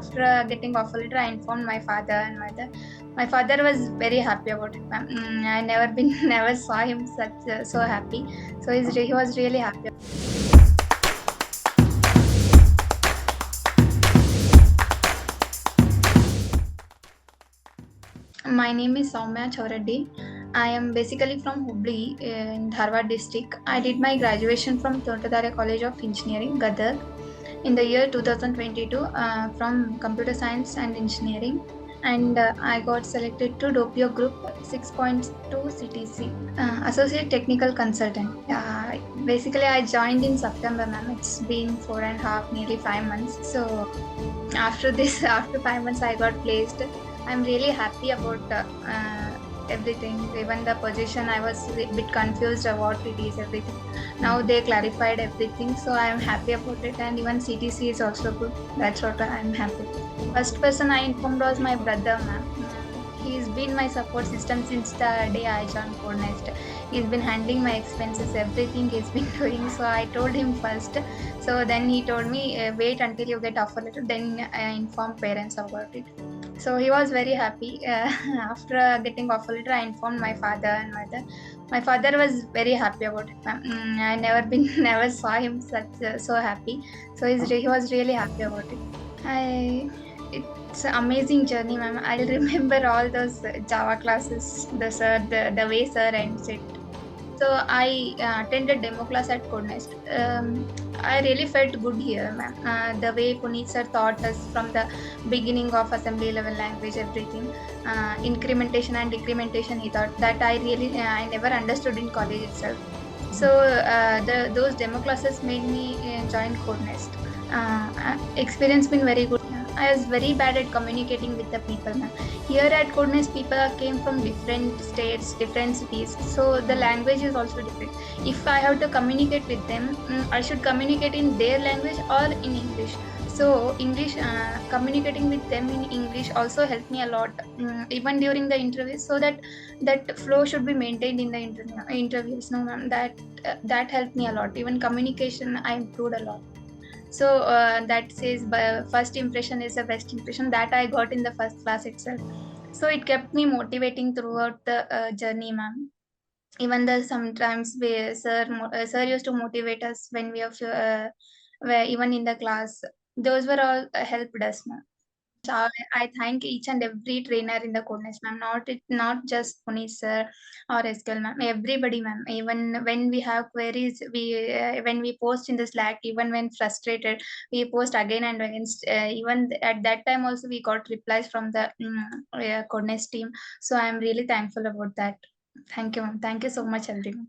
After getting offer letter, I informed my father and mother. My father was very happy about it, ma'am. I never saw him so happy. So he was really happy. My name is Soumya Chouraddi. I am basically from Hubli in Dharwad district. I did my graduation from Totadare College of Engineering, Gadag, in the year 2022 from Computer Science and Engineering. And I got selected to Doppio Group 6.2 CTC, Associate Technical Consultant. Basically, I joined in September, ma'am. It's been 4.5, nearly 5 months. So after this, after 5 months, I got placed. I'm really happy about everything. Even the position, I was a bit confused about what it is, everything. Now they clarified everything, so I am happy about it. And even CTC is also good. That's what I'm happy. First person I informed was my brother, ma'am. He's been my support system since the day I joined KodNest. He's been handling my expenses, everything he's been doing. So I told him first. So then he told me, wait until you get offer letter, then inform parents about it. So he was very happy. After getting offer letter, I informed my father and mother. My father was very happy about it, ma'am. I never saw him so happy. So he was really happy about it. It's an amazing journey, ma'am. I'll remember all those Java classes, the way sir ends it. So I attended demo class at KodNest. I really felt good here, ma'am. The way Puneet sir taught us from the beginning of assembly level language, everything, incrementation and decrementation, he taught that I never understood in college itself. So those demo classes made me join KodNest. Experience been very good. I was very bad at communicating with the people, ma'am. Here at KodNest, people came from different states, different cities, so the language is also different. If I have to communicate with them, I should communicate in their language or in English. So English, communicating with them in English also helped me a lot, even during the interviews. So that flow should be maintained in the interviews. No, ma'am, that helped me a lot. Even communication, I improved a lot. So that says first impression is the best impression, that I got in the first class itself. So it kept me motivating throughout the journey, ma'am. Even the sometimes sir used to motivate us when we were even in the class. Those were all helped us, ma'am. I thank each and every trainer in the KodNest, ma'am. Not just Puneet sir or SQL, ma'am. Everybody, ma'am. Even when we have queries, when we post in the Slack, even when frustrated, we post again and again. Even at that time also, we got replies from the KodNest team. So I am really thankful about that. Thank you, ma'am. Thank you so much, everyone.